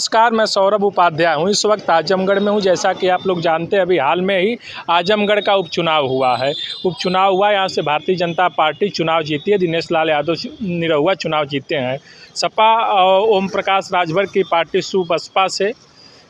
नमस्कार, मैं सौरभ उपाध्याय हूँ। इस वक्त आजमगढ़ में हूँ। जैसा कि आप लोग जानते हैं, अभी हाल में ही आजमगढ़ का उपचुनाव हुआ है। उपचुनाव हुआ, यहाँ से भारतीय जनता पार्टी चुनाव जीती है। दिनेश लाल यादव निरहुआ चुनाव जीते हैं। सपा और ओम प्रकाश राजभर की पार्टी बसपा से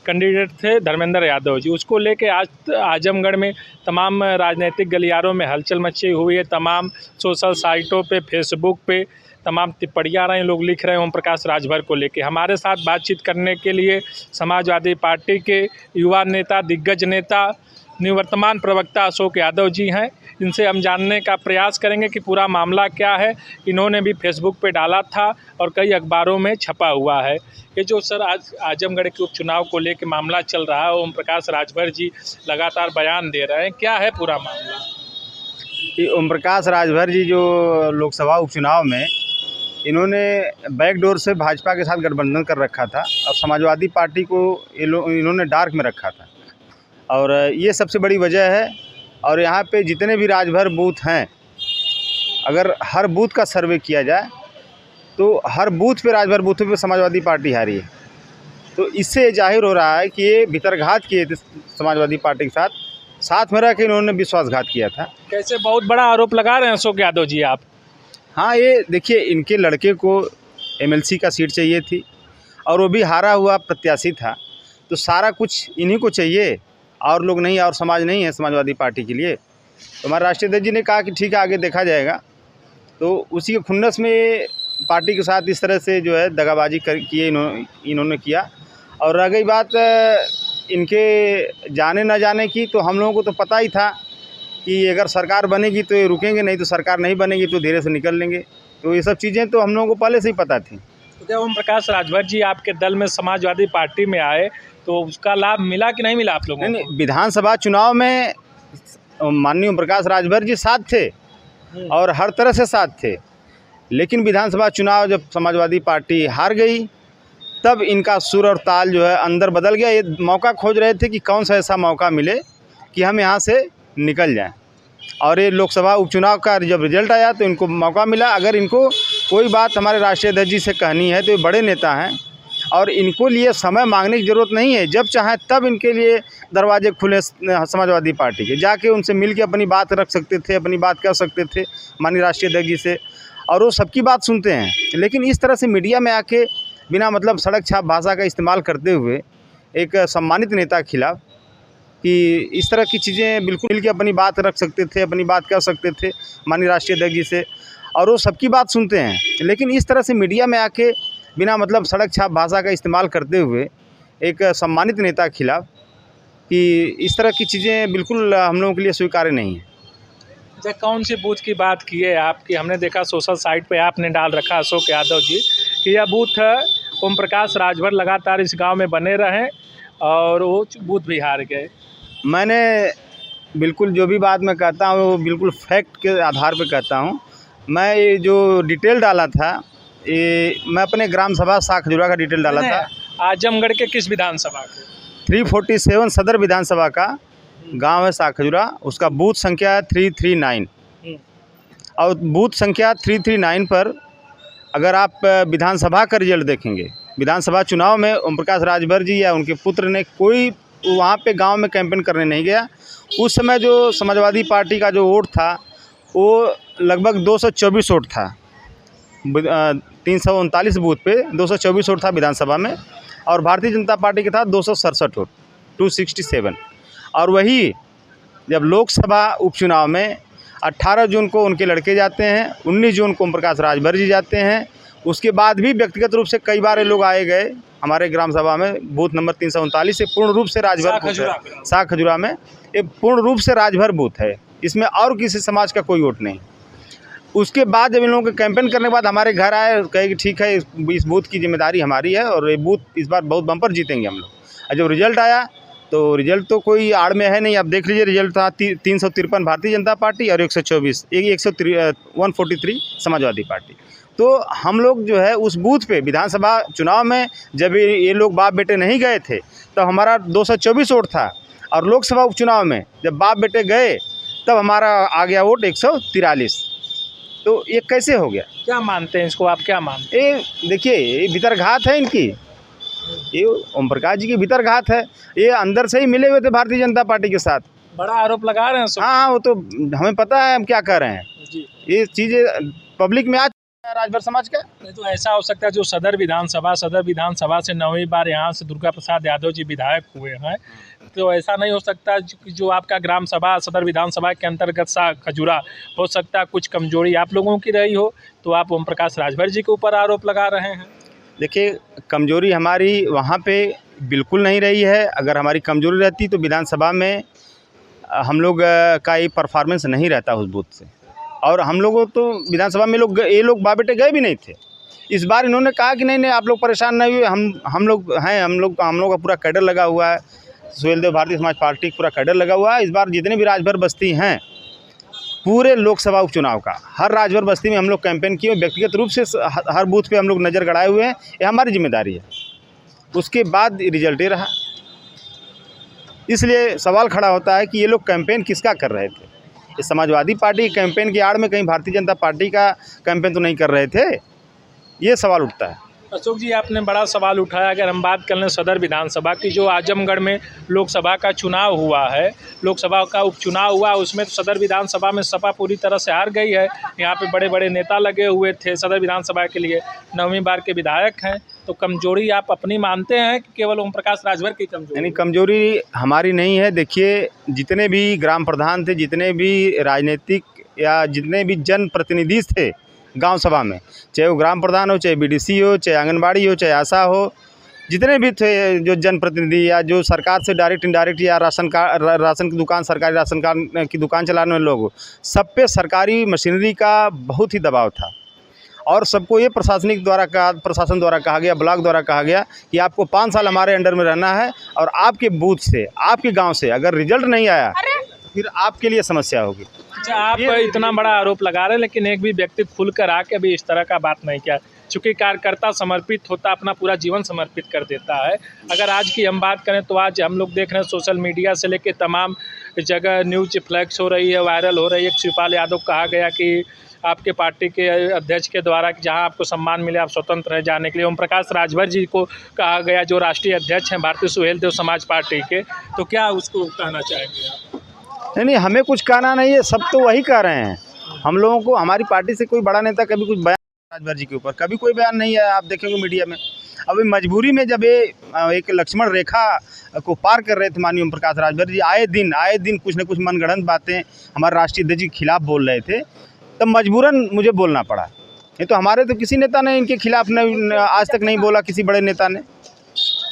कैंडिडेट थे धर्मेंद्र यादव जी। उसको लेके आज आजमगढ़ में तमाम राजनीतिक गलियारों में हलचल मची हुई है। तमाम सोशल साइटों पे, फेसबुक पे तमाम टिप्पणियाँ आ रही हैं, लोग लिख रहे हैं ओम प्रकाश राजभर को लेके। हमारे साथ बातचीत करने के लिए समाजवादी पार्टी के युवा नेता, दिग्गज नेता, निवर्तमान प्रवक्ता अशोक यादव जी हैं। इनसे हम जानने का प्रयास करेंगे कि पूरा मामला क्या है। इन्होंने भी फेसबुक पे डाला था और कई अखबारों में छपा हुआ है। ये जो सर आज आजमगढ़ के उपचुनाव को लेकर मामला चल रहा है, ओम प्रकाश राजभर जी लगातार बयान दे रहे हैं, क्या है पूरा मामला? कि ओम प्रकाश राजभर जी जो लोकसभा उपचुनाव में इन्होंने बैकडोर से भाजपा के साथ गठबंधन कर रखा था और समाजवादी पार्टी को इन्होंने डार्क में रखा था, और ये सबसे बड़ी वजह है। और यहाँ पे जितने भी राजभर बूथ हैं, अगर हर बूथ का सर्वे किया जाए तो हर बूथ पे, राजभर बूथों पे समाजवादी पार्टी हारी है। तो इससे जाहिर हो रहा है कि ये भीतरघात किए थे समाजवादी पार्टी के साथ में रह के इन्होंने विश्वासघात किया था। कैसे बहुत बड़ा आरोप लगा रहे हैं अशोक यादव जी आप? हाँ, ये देखिए, इनके लड़के को एमएलसी का सीट चाहिए थी और वो भी हारा हुआ प्रत्याशी था, तो सारा कुछ इन्हीं को चाहिए और लोग नहीं, और समाज नहीं है समाजवादी पार्टी के लिए। तो हमारे राष्ट्रीय अध्यक्ष जी ने कहा कि ठीक है, आगे देखा जाएगा। तो उसी के खुन्नस में पार्टी के साथ इस तरह से जो है दगाबाजी किए इन्होंने किया। और रह गई बात इनके जाने न जाने की, तो हम लोगों को तो पता ही था कि अगर सरकार बनेगी तो ये रुकेंगे, नहीं तो सरकार नहीं बनेगी तो धीरे से निकल लेंगे। तो ये सब चीज़ें तो हम लोगों को पहले से ही पता थी। तो जब ओम प्रकाश राजभर जी आपके दल में समाजवादी पार्टी में आए तो उसका लाभ मिला कि नहीं मिला आप लोगों को? नहीं, विधानसभा चुनाव में माननीय ओम प्रकाश राजभर जी साथ थे और हर तरह से साथ थे, लेकिन विधानसभा चुनाव जब समाजवादी पार्टी हार गई, तब इनका सुर और ताल जो है अंदर बदल गया। ये मौका खोज रहे थे कि कौन सा ऐसा मौका मिले कि हम यहाँ से निकल जाएं। और ये लोकसभा उपचुनाव का जब रिजल्ट आया तो इनको मौका मिला। अगर इनको कोई बात हमारे राष्ट्रीय अध्यक्ष जी से कहनी है तो ये बड़े नेता हैं और इनको लिए समय मांगने की ज़रूरत नहीं है। जब चाहे तब इनके लिए दरवाजे खुले समाजवादी पार्टी के, जाके उनसे मिल के अपनी बात रख सकते थे, अपनी बात कह सकते थे माननीय राष्ट्रीय अध्यक्ष जी से, और वो सबकी बात सुनते हैं। लेकिन इस तरह से मीडिया में आके बिना मतलब सड़क छाप भाषा का इस्तेमाल करते हुए एक सम्मानित नेता के खिलाफ कि इस तरह की चीज़ें, बिल्कुल मिल के अपनी बात रख सकते थे, अपनी बात कह सकते थे माननीय राष्ट्रीय अध्यक्ष जी से, और वो सबकी बात सुनते हैं। लेकिन इस तरह से मीडिया में आके बिना मतलब सड़क छाप भाषा का इस्तेमाल करते हुए एक सम्मानित नेता के खिलाफ कि इस तरह की चीज़ें बिल्कुल हम लोगों के लिए स्वीकार्य नहीं है। अच्छा, कौन सी बूथ की बात की है आपकी? हमने देखा सोशल साइट पे आपने डाल रखा अशोक यादव जी कि यह बूथ ओम प्रकाश राजभर लगातार इस गांव में बने रहें और वो बूथ भी हार गए। मैंने बिल्कुल जो भी बात मैं कहता हूँ वो बिल्कुल फैक्ट के आधार पर कहता हूँ। मैं ये जो डिटेल डाला था, ये मैं अपने ग्राम सभा साखजुरा का डिटेल डाला था। आजमगढ़ के किस विधानसभा के? 347 सदर विधानसभा का गांव है साखजुरा, उसका बूथ संख्या है 339। और बूथ संख्या 339 पर अगर आप विधानसभा का रिजल्ट देखेंगे, विधानसभा चुनाव में ओम प्रकाश राजभर जी या उनके पुत्र ने कोई वहाँ पे गांव में कैंपेन करने नहीं गया। उस समय जो समाजवादी पार्टी का जो वोट था वो लगभग 224 वोट था। 339 बूथ पे 224 वोट था विधानसभा में, और भारतीय जनता पार्टी के था 267 वोट, 267। और वही जब लोकसभा उपचुनाव में 18 जून को उनके लड़के जाते हैं, 19 जून को ओम प्रकाश राजभर जी जाते हैं। उसके बाद भी व्यक्तिगत रूप से कई बार ये लोग आए गए हमारे ग्राम सभा में। बूथ नंबर 339 से पूर्ण रूप से राजभर बूथ है। साखजुरा में ये पूर्ण रूप से राजभर बूथ है, इसमें और किसी समाज का कोई वोट नहीं। उसके बाद जब इन लोगों के कैंपेन करने के बाद हमारे घर आए, कहे कि ठीक है, इस बूथ की जिम्मेदारी हमारी है और ये बूथ इस बार बहुत बम्पर जीतेंगे हम लोग। और जब रिजल्ट आया तो रिजल्ट तो कोई आड़ में है नहीं। आप देख लीजिए, रिजल्ट था 353 भारतीय जनता पार्टी और 143 समाजवादी पार्टी। तो हम लोग जो है उस बूथ पे विधानसभा चुनाव में जब ये लोग बाप बेटे नहीं गए थे तब हमारा 224 वोट था, और लोकसभा उपचुनाव में जब बाप बेटे गए तब हमारा आ गया वोट 143। तो ये कैसे हो गया? क्या मानते हैं इसको आप, क्या मानते हैं? ये देखिए, ये भीतरघात है इनकी। ये ओम प्रकाश जी के भीतर घात है, ये अंदर से ही मिले हुए थे भारतीय जनता पार्टी के साथ। बड़ा आरोप लगा रहे हैं सब। हाँ, वो तो हमें पता है हम क्या कर रहे हैं। जी। ये चीज़ें पब्लिक में आ चुकी है राजभर समाज का। नहीं तो ऐसा हो सकता है जो सदर विधानसभा से 9वीं बार यहाँ से दुर्गा प्रसाद यादव जी विधायक हुए हैं, तो ऐसा नहीं हो सकता जो आपका ग्राम सभा सदर विधानसभा के अंतर्गत सा खजूरा हो सकता है कुछ कमजोरी आप लोगों की रही हो, तो आप ओम प्रकाश राजभर जी के ऊपर आरोप लगा रहे हैं। देखिए, कमजोरी हमारी वहाँ पे बिल्कुल नहीं रही है। अगर हमारी कमजोरी रहती तो विधानसभा में हम लोग का ये परफॉर्मेंस नहीं रहता उस बूथ से, और हम लोगों तो विधानसभा में ये लोग बाबेटे गए भी नहीं थे। इस बार इन्होंने कहा कि नहीं आप लोग परेशान नहीं हुए, हम लोग हैं, हम लोग का पूरा कैडर लगा हुआ है, सुहेलदेव भारतीय समाज पार्टी का पूरा कैडर लगा हुआ है। इस बार जितने भी राजभर बस्ती हैं, पूरे लोकसभा उपचुनाव का हर राजभर बस्ती में हम लोग कैंपेन किए, व्यक्तिगत रूप से हर बूथ पे हम लोग नज़र गड़ाए हुए हैं। ये हमारी जिम्मेदारी है। उसके बाद रिजल्ट ये रहा। इसलिए सवाल खड़ा होता है कि ये लोग कैंपेन किसका कर रहे थे? ये समाजवादी पार्टी के कैंपेन की आड़ में कहीं भारतीय जनता पार्टी का कैंपेन तो नहीं कर रहे थे? ये सवाल उठता है। अशोक जी, आपने बड़ा सवाल उठाया। अगर हम बात कर लें सदर विधानसभा की, जो आजमगढ़ में लोकसभा का चुनाव हुआ है, लोकसभा का उपचुनाव हुआ, उसमें तो सदर विधानसभा में सपा पूरी तरह से हार गई है। यहाँ पे बड़े बड़े नेता लगे हुए थे सदर विधानसभा के लिए, 9वीं बार के विधायक हैं, तो कमजोरी आप अपनी मानते हैं कि केवल ओम प्रकाश राजभर की कमजोरी? यानी कमजोरी हमारी नहीं है। देखिए, जितने भी ग्राम प्रधान थे, जितने भी राजनीतिक या जितने भी जनप्रतिनिधि थे गांव सभा में, चाहे वो ग्राम प्रधान हो, चाहे बीडीसी हो, चाहे आंगनबाड़ी हो, चाहे आशा हो, जितने भी थे जो जनप्रतिनिधि या जो सरकार से डायरेक्ट इनडायरेक्ट या राशन की दुकान, सरकारी राशन कार्ड की दुकान चलाने वाले लोग, सब पे सरकारी मशीनरी का बहुत ही दबाव था। और सबको ये प्रशासन द्वारा कहा गया, ब्लॉक द्वारा कहा गया कि आपको 5 साल हमारे अंडर में रहना है, और आपके बूथ से, आपके गाँव से अगर रिजल्ट नहीं आया फिर आपके लिए समस्या होगी। अच्छा, आप इतना बड़ा आरोप लगा रहे हैं, लेकिन एक भी व्यक्ति खुलकर आके अभी इस तरह का बात नहीं किया। चूँकि कार्यकर्ता समर्पित होता, अपना पूरा जीवन समर्पित कर देता है। अगर आज की हम बात करें तो आज हम लोग देख रहे हैं सोशल मीडिया से लेके तमाम जगह न्यूज फ्लैक्स हो रही है, वायरल हो रही है। शिवपाल यादव कहा गया कि आपके पार्टी के अध्यक्ष के द्वारा कि जहां आपको सम्मान मिले आप स्वतंत्र रह जाने के लिए। ओम प्रकाश राजभर जी को कहा गया, जो राष्ट्रीय अध्यक्ष हैं भारतीय सुहेलदेव समाज पार्टी के, तो क्या उसको कहना चाहेंगे आप? नहीं, हमें कुछ कहना नहीं है, सब तो वही कह रहे हैं। हम लोगों को, हमारी पार्टी से कोई बड़ा नेता कभी कुछ बयान, राजभर जी के ऊपर कभी कोई बयान नहीं है, आप देखेंगे मीडिया में। अभी मजबूरी में जब ये एक लक्ष्मण रेखा को पार कर रहे थे माननीय ओम प्रकाश राजभर जी, आए दिन कुछ न कुछ मनगढ़ंत बातें हमारे राष्ट्रीय अध्यक्ष के खिलाफ बोल रहे थे, तब मजबूरन मुझे बोलना पड़ा। नहीं तो हमारे तो किसी नेता ने इनके खिलाफ आज तक नहीं बोला, किसी बड़े नेता ने।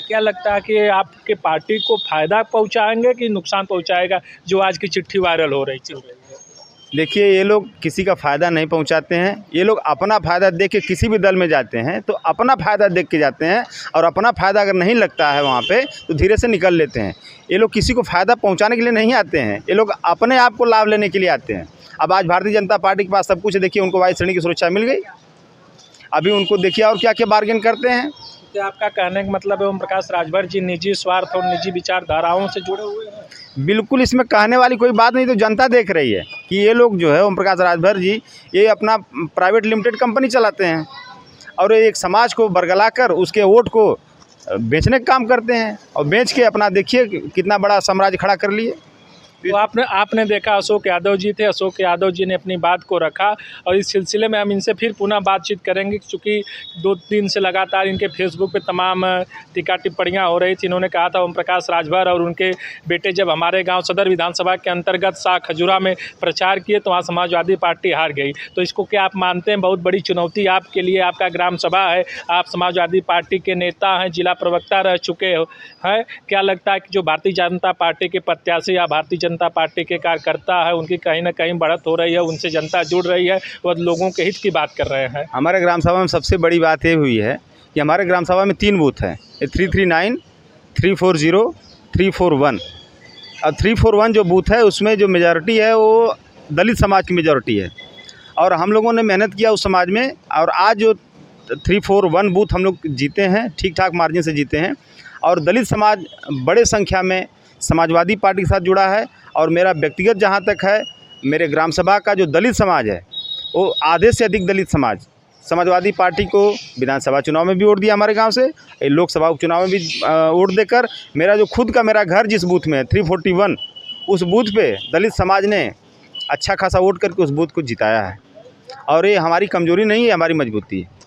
क्या लगता है कि आपके पार्टी को फ़ायदा पहुंचाएंगे कि नुकसान पहुंचाएगा जो आज की चिट्ठी वायरल हो रही चल रही है? देखिए, ये लोग किसी का फ़ायदा नहीं पहुंचाते हैं। ये लोग अपना फ़ायदा देख के किसी भी दल में जाते हैं तो अपना फ़ायदा देख के जाते हैं, और अपना फ़ायदा अगर नहीं लगता है वहाँ पे तो धीरे से निकल लेते हैं। ये लोग किसी को फ़ायदा पहुँचाने के लिए नहीं आते हैं, ये लोग अपने आप को लाभ लेने के लिए आते हैं। अब आज भारतीय जनता पार्टी के पास सब कुछ है, देखिए उनको वायु श्रेणी की सुरक्षा मिल गई, अभी उनको देखिए और क्या क्या बार्गेन करते हैं। क्या आपका कहने का मतलब है ओम प्रकाश राजभर जी निजी स्वार्थ और निजी विचारधाराओं से जुड़े हुए हैं? बिल्कुल, इसमें कहने वाली कोई बात नहीं। तो जनता देख रही है कि ये लोग जो है ओम प्रकाश राजभर जी, ये अपना प्राइवेट लिमिटेड कंपनी चलाते हैं, और एक समाज को बरगला कर उसके वोट को बेचने का काम करते हैं, और बेच के अपना देखिए कितना बड़ा साम्राज्य खड़ा कर लिए। तो आपने देखा अशोक यादव जी थे, अशोक यादव जी ने अपनी बात को रखा, और इस सिलसिले में हम इनसे फिर पुनः बातचीत करेंगे, क्योंकि 2 दिन से लगातार इनके फेसबुक पे तमाम टीका टिप्पणियां हो रही थी। इन्होंने कहा था ओम प्रकाश राजभर और उनके बेटे जब हमारे गांव सदर विधानसभा के अंतर्गत शाह खजूरा में प्रचार किए तो वहाँ समाजवादी पार्टी हार गई। तो इसको क्या आप मानते हैं बहुत बड़ी चुनौती आपके लिए? आपका ग्राम सभा है, आप समाजवादी पार्टी के नेता हैं, जिला प्रवक्ता रह चुके हैं, क्या लगता है कि जो भारतीय जनता पार्टी के प्रत्याशी या भारतीय जनता पार्टी के कार्यकर्ता है उनकी कहीं ना कहीं बढ़त हो रही है, उनसे जनता जुड़ रही है, वो लोगों के हित की बात कर रहे हैं? हमारे ग्राम सभा में सबसे बड़ी बात ये हुई है कि हमारे ग्राम सभा में 3 बूथ हैं, 339, 340, 341। और 341 जो बूथ है उसमें जो मेजॉरिटी है वो दलित समाज की मेजॉरिटी है, और हम लोगों ने मेहनत किया उस समाज में, और आज जो 341 बूथ हम लोग जीते हैं, ठीक ठाक मार्जिन से जीते हैं, और दलित समाज बड़े संख्या में समाजवादी पार्टी के साथ जुड़ा है। और मेरा व्यक्तिगत जहाँ तक है, मेरे ग्राम सभा का जो दलित समाज है वो आधे से अधिक दलित समाज समाजवादी पार्टी को विधानसभा चुनाव में भी वोट दिया हमारे गांव से, लोकसभा उपचुनाव में भी वोट देकर मेरा जो खुद का मेरा घर जिस बूथ में है 341, उस बूथ पे दलित समाज ने अच्छा खासा वोट करके उस बूथ को जिताया है। और ये हमारी कमजोरी नहीं है, हमारी मजबूती है।